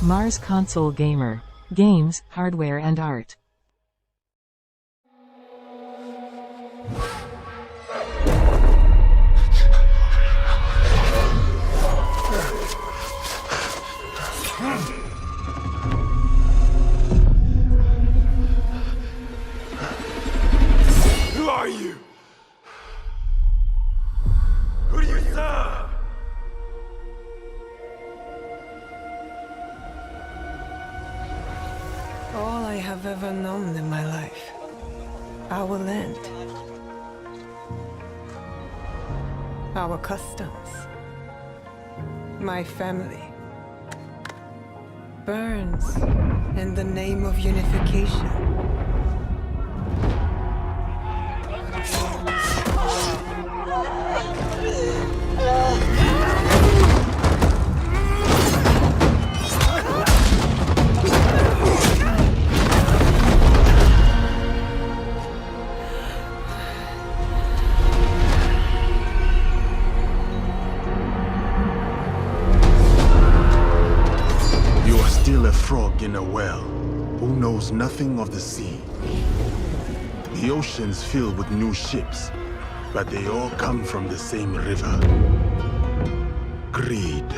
Mars Console Gamer. Games, hardware and art. Who are you? Who do you serve? All I have ever known in my life. Our land. Our customs. My family. Burns in the name of unification. You are still a frog in a well, who knows nothing of the sea. The ocean's filled with new ships, but they all come from the same river. Greed.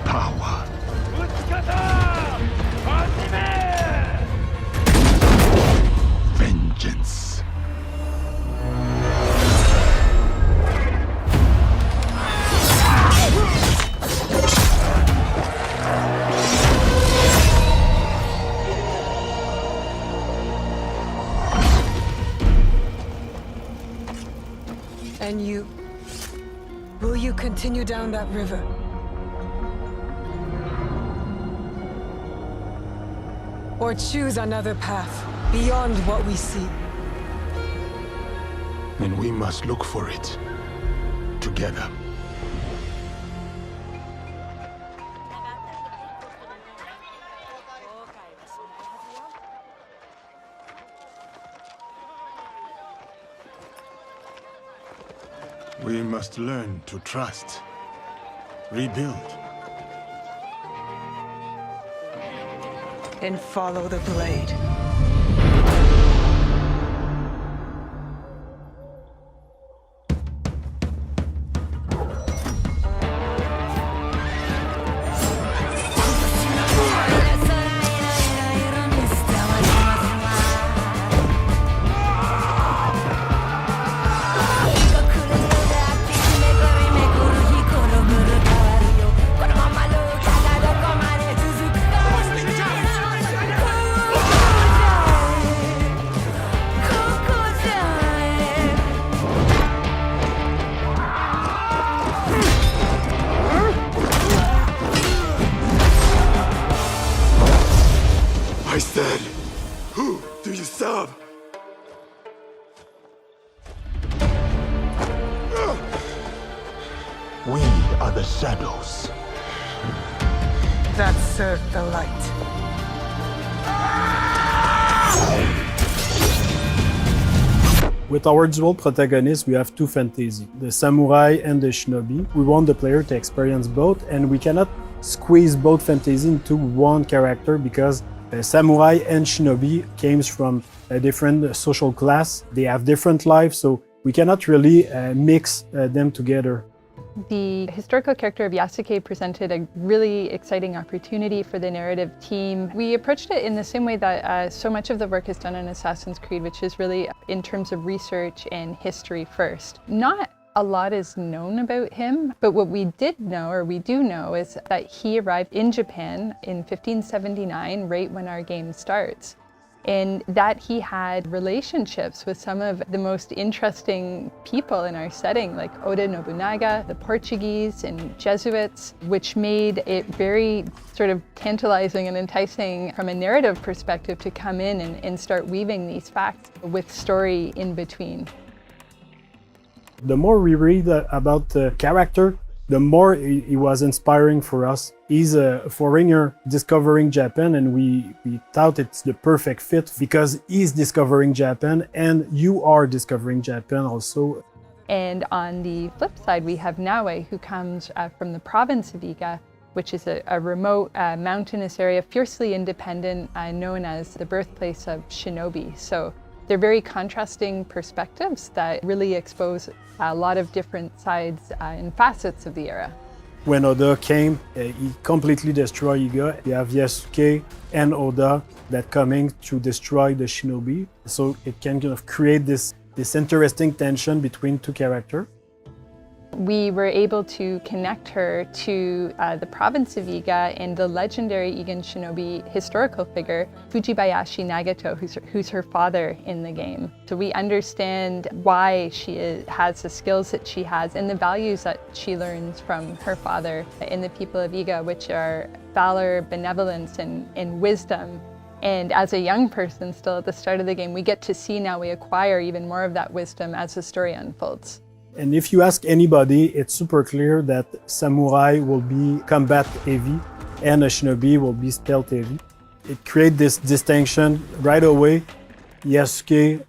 Power. Vengeance. And you? Will you continue down that river? Or choose another path beyond what we see? And we must look for it. Together. We must learn to trust. Rebuild. And follow the blade. I said, who do you serve? We are the shadows. That serve the light. With our dual protagonists, we have two fantasy, the samurai and the shinobi. We want the player to experience both, and we cannot squeeze both fantasy into one character because samurai and shinobi came from a different social class. They have different lives, so we cannot really mix them together. The historical character of Yasuke presented a really exciting opportunity for the narrative team. We approached it in the same way that so much of the work is done in Assassin's Creed, which is really in terms of research and history first. Not a lot is known about him, but what we did know, or we do know, is that he arrived in Japan in 1579, right when our game starts. And that he had relationships with some of the most interesting people in our setting, like Oda Nobunaga, the Portuguese, and Jesuits, which made it very sort of tantalizing and enticing from a narrative perspective to come in and start weaving these facts with story in between. The more we read about the character, the more he was inspiring for us. He's a foreigner discovering Japan, and we thought it's the perfect fit because he's discovering Japan and you are discovering Japan also. And on the flip side, we have Naue, who comes from the province of Iga, which is a remote mountainous area, fiercely independent, known as the birthplace of shinobi. So they're very contrasting perspectives that really expose a lot of different sides and facets of the era. When Oda came, he completely destroyed Iga. You have Yasuke and Oda that coming to destroy the shinobi. So it can kind of create this interesting tension between two characters. We were able to connect her to the province of Iga and the legendary Igan shinobi historical figure, Fujibayashi Nagato, who's her father in the game. So we understand why she has the skills that she has and the values that she learns from her father in the people of Iga, which are valor, benevolence, and wisdom. And as a young person still at the start of the game, we get to see now we acquire even more of that wisdom as the story unfolds. And if you ask anybody, it's super clear that samurai will be combat heavy and a shinobi will be stealth heavy. It creates this distinction right away. Yasuke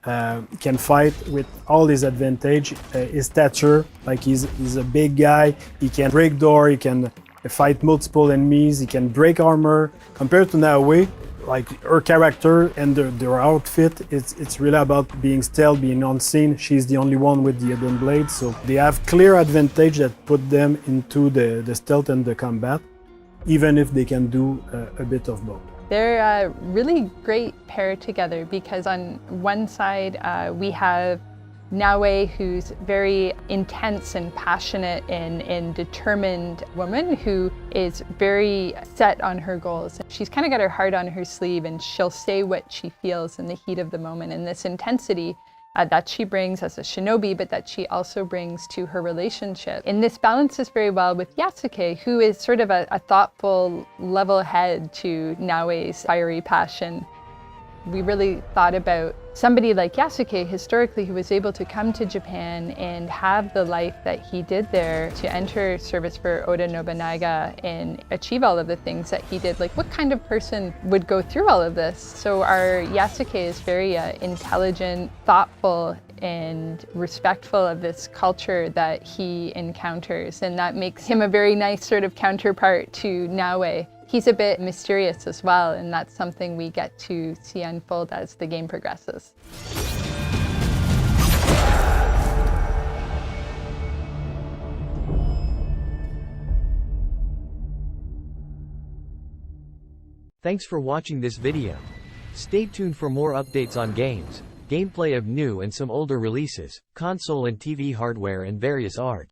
can fight with all his advantage, his stature, like he's a big guy, he can break door, he can fight multiple enemies, he can break armor. Compared to Naue, like her character and their outfit, it's really about being stealth, being unseen. She's the only one with the hidden blade, so they have clear advantage that put them into the stealth and the combat, even if they can do a bit of both. They're a really great pair together because on one side we have Naue, who's very intense and passionate and determined woman who is very set on her goals. She's kind of got her heart on her sleeve and she'll say what she feels in the heat of the moment. And this intensity that she brings as a shinobi, but that she also brings to her relationship. And this balances very well with Yasuke, who is sort of a thoughtful, level head to Naue's fiery passion. We really thought about somebody like Yasuke historically who was able to come to Japan and have the life that he did there, to enter service for Oda Nobunaga and achieve all of the things that he did. Like, what kind of person would go through all of this? So our Yasuke is very intelligent, thoughtful, and respectful of this culture that he encounters, and that makes him a very nice sort of counterpart to Naue. He's a bit mysterious as well, and that's something we get to see unfold as the game progresses. Thanks for watching this video. Stay tuned for more updates on games, gameplay of new and some older releases, console and TV hardware and various art.